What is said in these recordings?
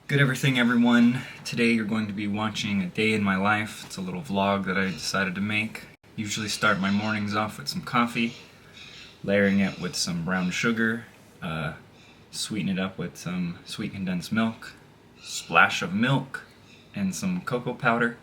Good everything, everyone. Today you're going to be watching a day in my life. It's a little vlog that I decided to make. Usually start my mornings off with some coffee, layering it with some brown sugar, sweeten it up with some sweet condensed milk, splash of milk, and some cocoa powder.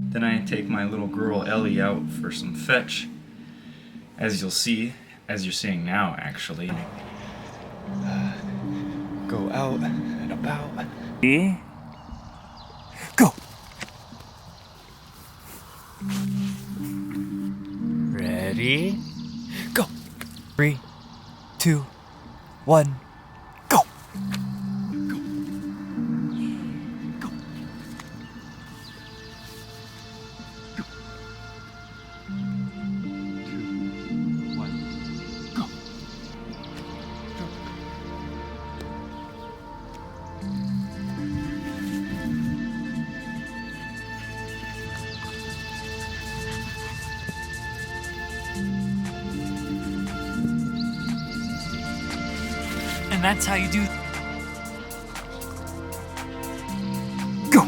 Then I take my little girl Ellie out for some fetch. As you'll see, as you're seeing now actually. Go out and about. Ready? Go! Ready? Go! 3, 2, 1, go! And that's how you do. Go!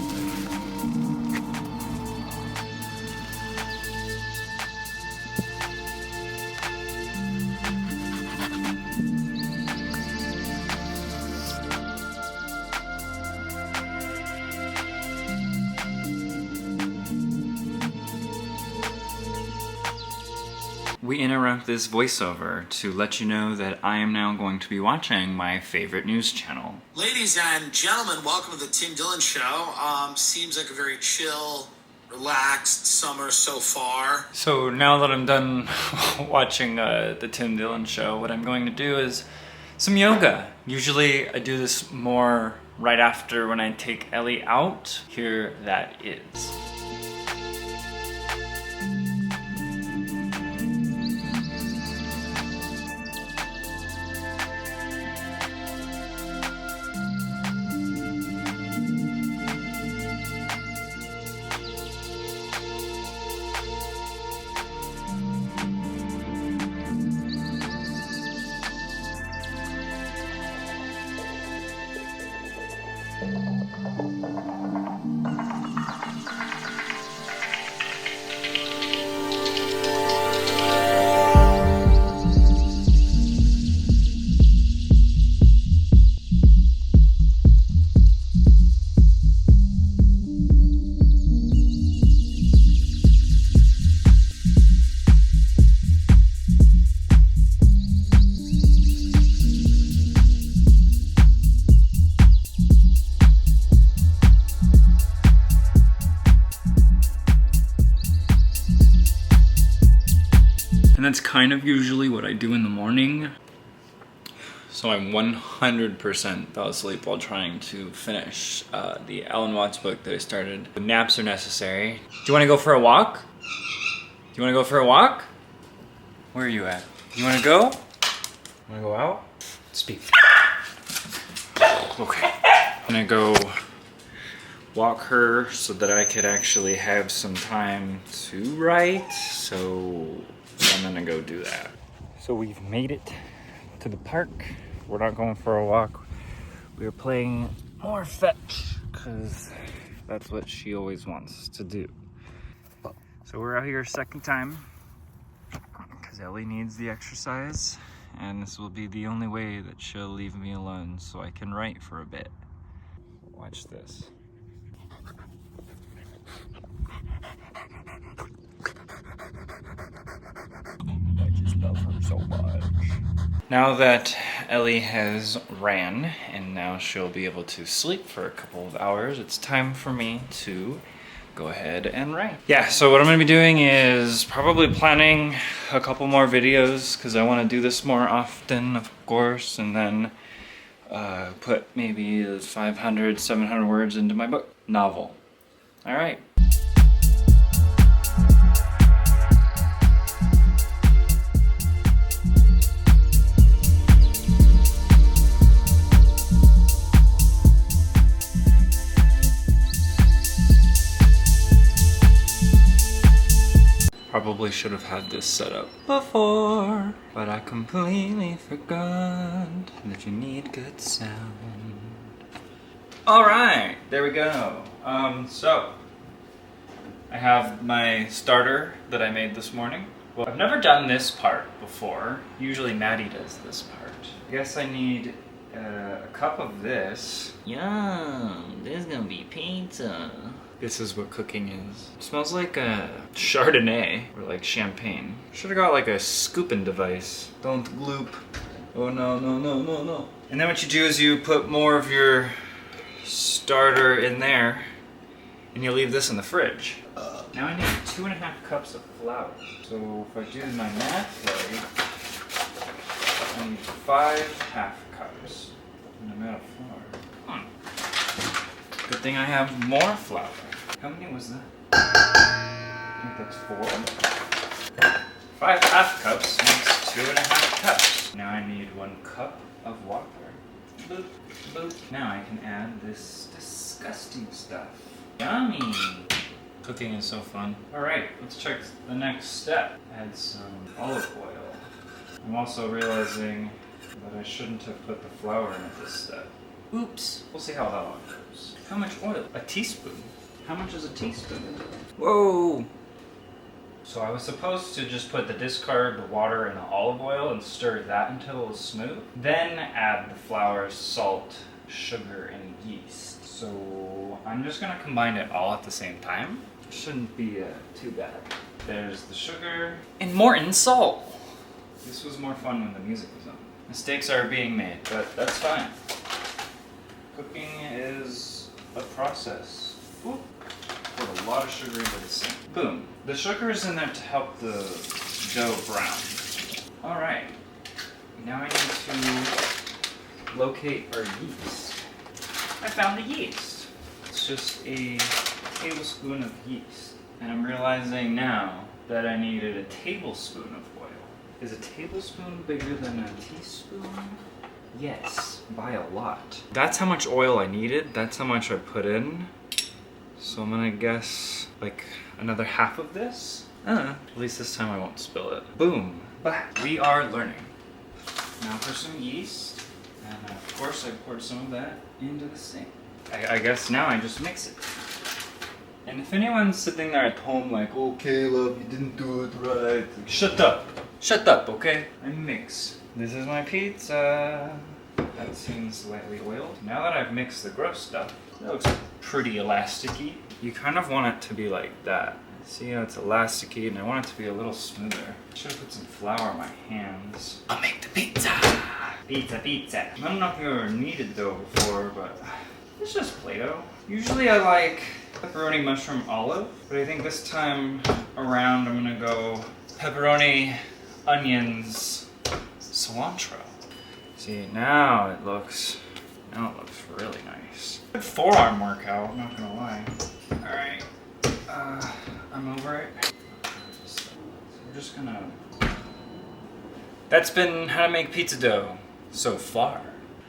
We interrupt this voiceover to let you know that I am now going to be watching my favorite news channel. Ladies and gentlemen, welcome to the Tim Dillon Show. Seems like a very chill, relaxed summer so far. So now that I'm done watching the Tim Dillon Show, what I'm going to do is some yoga. Usually I do this more right after when I take Ellie out. Here that is. And that's kind of usually what I do in the morning. So I'm 100% fell asleep while trying to finish the Alan Watts book that I started. Naps are necessary. Do you want to go for a walk? Do you want to go for a walk? Where are you at? You want to go? Want to go out? Speak. Okay. I'm gonna go walk her so that I could actually have some time to write. So I'm gonna go do that. So we've made it to the park. We're not going for a walk. We're playing more fetch because that's what she always wants to do. So we're out here a second time because Ellie needs the exercise, and this will be the only way that she'll leave me alone so I can write for a bit. Watch this. I just love her so much. Now that Ellie has ran and now she'll be able to sleep for a couple of hours, it's time for me to go ahead and write. Yeah, so what I'm gonna be doing is probably planning a couple more videos because I want to do this more often, of course, and then put maybe 500, 700 words into my book. Novel. All right. Probably should have had this set up before, but I completely forgot that you need good sound. Alright, there we go. So I have my starter that I made this morning. Well, I've never done this part before. Usually Maddie does this part. I guess I need a cup of this. Yum, this is gonna be pizza. This is what cooking is. It smells like a Chardonnay or like champagne. Should have got like a scooping device. Don't gloop. Oh no, no, no, no, no. And then what you do is you put more of your starter in there and you leave this in the fridge. Now I need 2.5 cups of flour. So if I do my math right, I need 5 half cups. And I'm out of flour. Good thing I have more flour. How many was that? I think that's 4. 5 half cups makes 2.5 cups. Now I need 1 cup of water. Boop, boop. Now I can add this disgusting stuff. Yummy! Cooking is so fun. Alright, let's check the next step. Add some olive oil. I'm also realizing that I shouldn't have put the flour in at this step. Oops. We'll see how that one goes. How much oil? A teaspoon. How much is a teaspoon? Whoa! So I was supposed to just put the discard, the water, and the olive oil and stir that until it was smooth. Then add the flour, salt, sugar, and yeast. So I'm just gonna combine it all at the same time. Shouldn't be too bad. There's the sugar. And Morton salt! This was more fun when the music was on. Mistakes are being made, but that's fine. Cooking is a process. Ooh. Put a lot of sugar into the sink. Boom. The sugar is in there to help the dough brown. Alright. Now I need to locate our yeast. I found the yeast. It's just a tablespoon of yeast. And I'm realizing now that I needed a tablespoon of oil. Is a tablespoon bigger than a teaspoon? Yes, by a lot. That's how much oil I needed. That's how much I put in. So I'm gonna guess like another half of this. At least this time I won't spill it. Boom. Bah. We are learning. Now for some yeast. And of course I poured some of that into the sink. I guess now I just mix it. And if anyone's sitting there at home like, oh Caleb, you didn't do it right. Like, shut up. Shut up, okay? I mix. This is my pizza. That seems lightly oiled. Now that I've mixed the gross stuff, it looks pretty elasticy. You kind of want it to be like that. See how it's elasticy, and I want it to be a little smoother. I should have put some flour on my hands. I'll make the pizza! Pizza, pizza. I don't know if you ever kneaded dough before, but it's just Play-Doh. Usually I like pepperoni, mushroom, olive, but I think this time around I'm gonna go pepperoni, onions, cilantro. See, now it looks really nice. Good forearm workout, I'm not gonna lie. Alright, I'm over it. So we're just gonna... That's been how to make pizza dough so far.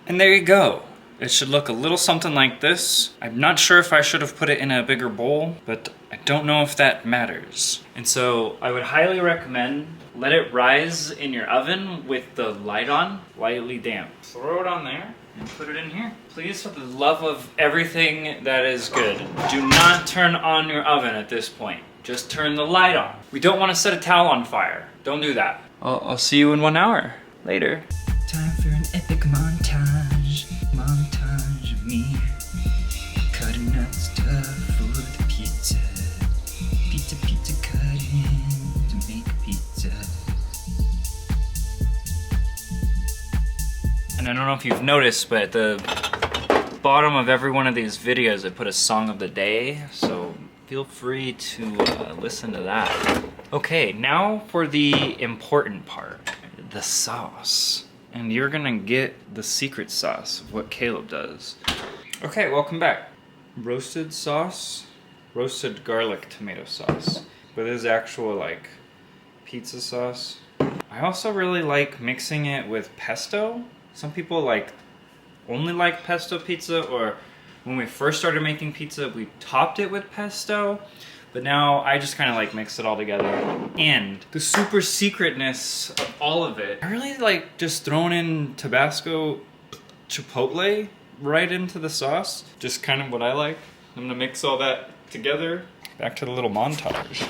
And there you go. It should look a little something like this. I'm not sure if I should have put it in a bigger bowl, but I don't know if that matters. And so I would highly recommend let it rise in your oven with the light on, lightly damp. Throw it on there and put it in here. Please, for the love of everything that is good, do not turn on your oven at this point. Just turn the light on. We don't want to set a towel on fire. Don't do that. I'll see you in 1 hour. Later. Time for an epic montage. Montage of me cutting up stuff for the pizza. Pizza cutting to make pizza. And I don't know if you've noticed, but at the bottom of every one of these videos I put a song of the day, so feel free to listen to that. Okay, now for the important part, the sauce. And you're gonna get the secret sauce of what Caleb does. Okay, welcome back. Roasted sauce, roasted garlic tomato sauce. But this is actual like pizza sauce. I also really like mixing it with pesto. Some people like only like pesto pizza, or when we first started making pizza, we topped it with pesto. But now I just kind of like mix it all together. And the super secretness of all of it, I really like just throwing in Tabasco chipotle right into the sauce. Just kind of what I like. I'm gonna mix all that together. Back to the little montage.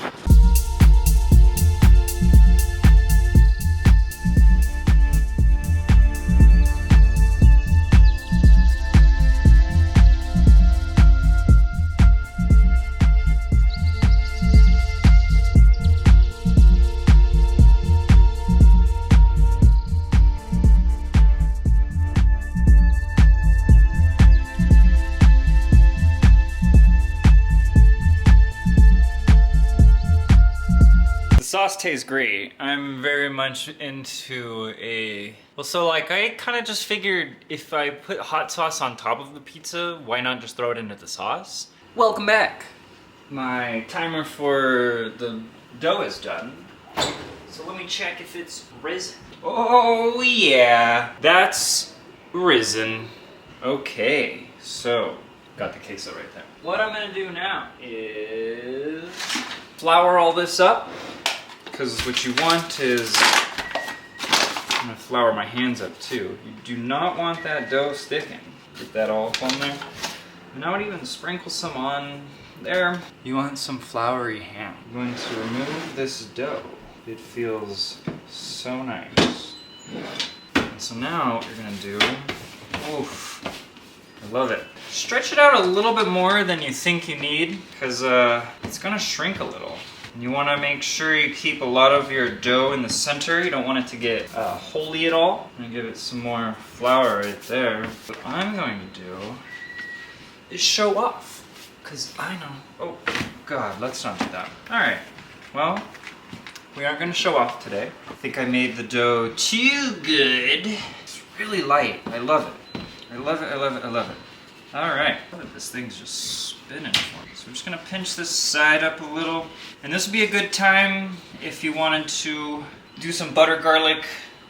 Sauce tastes great. I'm very much into so like I kind of just figured if I put hot sauce on top of the pizza, why not just throw it into the sauce? Welcome back. My timer for the dough is done. So let me check if it's risen. Oh yeah, that's risen. Okay, so got the queso right there. What I'm gonna do now is flour all this up. Because what you want is, I'm gonna flour my hands up too. You do not want that dough sticking. Get that all up on there. And I would even sprinkle some on there. You want some floury ham. I'm going to remove this dough. It feels so nice. And so now what you're gonna do, oof, I love it. Stretch it out a little bit more than you think you need, because it's gonna shrink a little. You want to make sure you keep a lot of your dough in the center. You don't want it to get holy at all. I'm going to give it some more flour right there. What I'm going to do is show off. Because I know... Oh, God, let's not do that. Alright, well, we aren't going to show off today. I think I made the dough too good. It's really light. I love it. I love it, I love it, I love it. Alright, this thing's just spinning for me. So we're just gonna pinch this side up a little. And this would be a good time if you wanted to do some butter garlic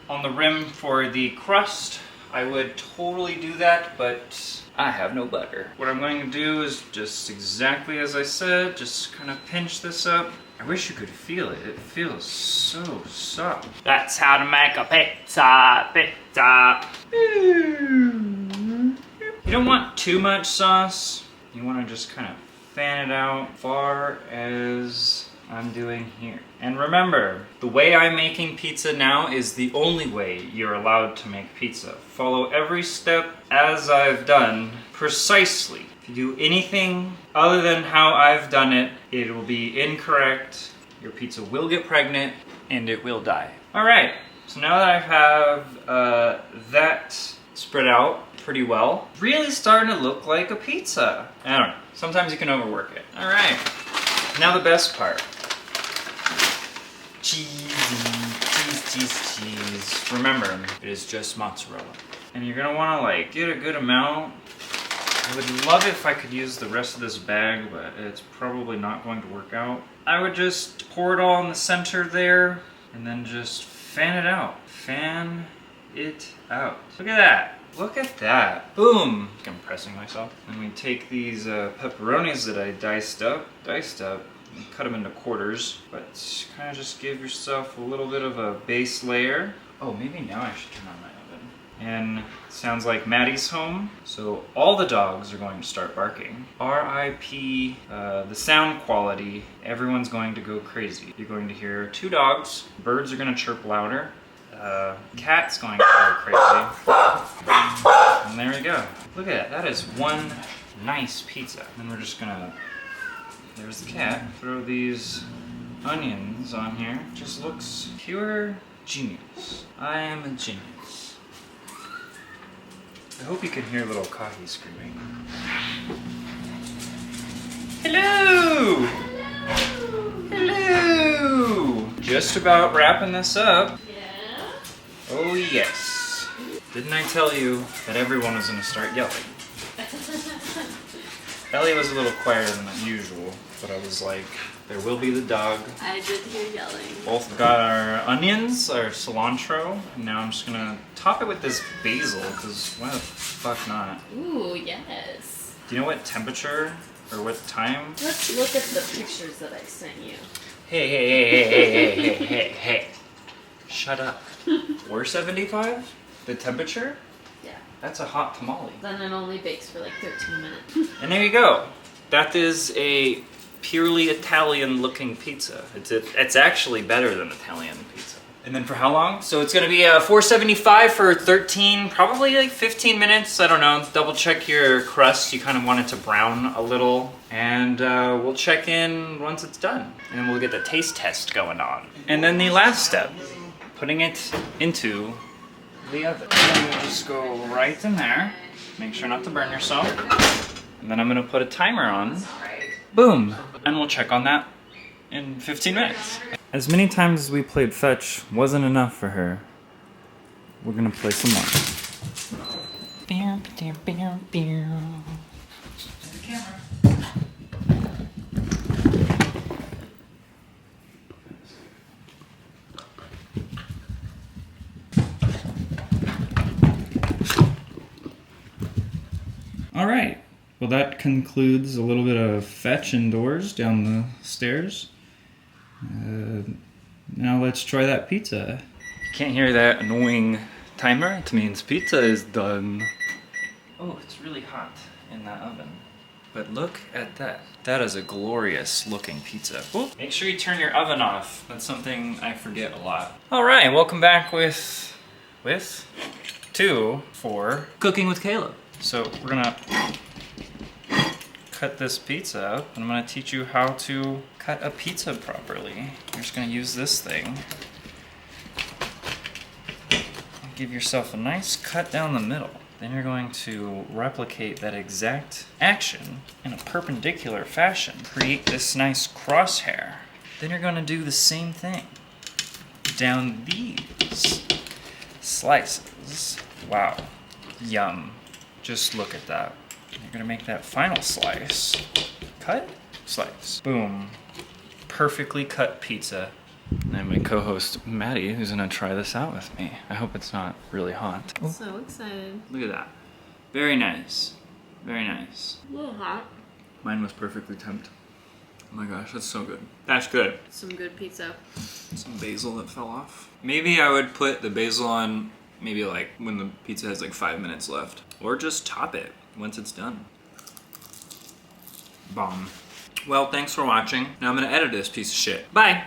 on the rim for the crust. I would totally do that, but I have no butter. What I'm going to do is just exactly as I said, just kind of pinch this up. I wish you could feel it. It feels so soft. That's how to make a pizza, You don't want too much sauce. You want to just kind of fan it out far as I'm doing here. And remember, the way I'm making pizza now is the only way you're allowed to make pizza. Follow every step as I've done precisely. If you do anything other than how I've done it, it will be incorrect. Your pizza will get pregnant and it will die. All right, so now that I have that spread out pretty well, really starting to look like a pizza. I don't know, sometimes you can overwork it. All right, now the best part. Cheese. Remember, it is just mozzarella. And you're gonna wanna like get a good amount. I would love it if I could use the rest of this bag, but it's probably not going to work out. I would just pour it all in the center there and then just fan it out. Fan it out. Look at that. Look at that. Boom. I'm pressing myself. And we take these pepperonis that I diced up, and cut them into quarters, but kind of just give yourself a little bit of a base layer. Oh, maybe now I should turn on my oven. And it sounds like Maddie's home, so all the dogs are going to start barking. R.I.P. The sound quality, everyone's going to go crazy. You're going to hear 2 dogs, birds are going to chirp louder, cat's going to go crazy. And there we go. Look at that. That is one nice pizza. And we're just gonna, there's the cat. Throw these onions on here. Just looks pure genius. I am a genius. I hope you can hear little Kahi screaming. Hello! Hello! Just about wrapping this up. Yeah? Oh yes. Didn't I tell you that everyone was going to start yelling? Ellie was a little quieter than usual, but I was like, there will be the dog. I did hear yelling. Both got our onions, our cilantro, and now I'm just going to top it with this basil, because why the fuck not? Ooh, yes. Do you know what temperature Or what time? Let's look at the pictures that I sent you. Hey. Shut up. 475? The temperature? Yeah. That's a hot tamale. Then it only bakes for like 13 minutes. And there you go. That is a purely Italian looking pizza. It's actually better than Italian pizza. And then for how long? So it's gonna be 475 for 13, probably like 15 minutes. I don't know. Double check your crust. You kind of want it to brown a little. And we'll check in once it's done. And then we'll get the taste test going on. And then the last step, putting it into the oven. And we'll just go right in there. Make sure not to burn yourself. And then I'm gonna put a timer on. Boom. And we'll check on that in 15 minutes. As many times as we played fetch wasn't enough for her. We're gonna play some more. The camera. All right. Well, that concludes a little bit of fetch indoors down the stairs. Now let's try that pizza. You can't hear that annoying timer? It means pizza is done. Oh, it's really hot in that oven. But look at that. That is a glorious looking pizza. Ooh. Make sure you turn your oven off. That's something I forget a lot. All right, welcome back with Cooking with Caleb. So we're gonna cut this pizza up, and I'm gonna teach you how to cut a pizza properly. You're just gonna use this thing. Give yourself a nice cut down the middle. Then you're going to replicate that exact action in a perpendicular fashion. Create this nice crosshair. Then you're gonna do the same thing down these slices. Wow, yum. Just look at that. You're gonna make that final slice. Cut, slice. Boom. Perfectly cut pizza. And I have my co-host Maddie, who's gonna try this out with me. I hope it's not really hot. Oh, So excited. look at that. Very nice. Very nice. A little hot. Mine was perfectly tempered. Oh my gosh, that's so good. That's good. Some good pizza. Some basil that fell off. Maybe I would put the basil on maybe like when the pizza has like 5 minutes left. Or just top it once it's done. Bomb. Well, thanks for watching. Now I'm gonna edit this piece of shit. Bye!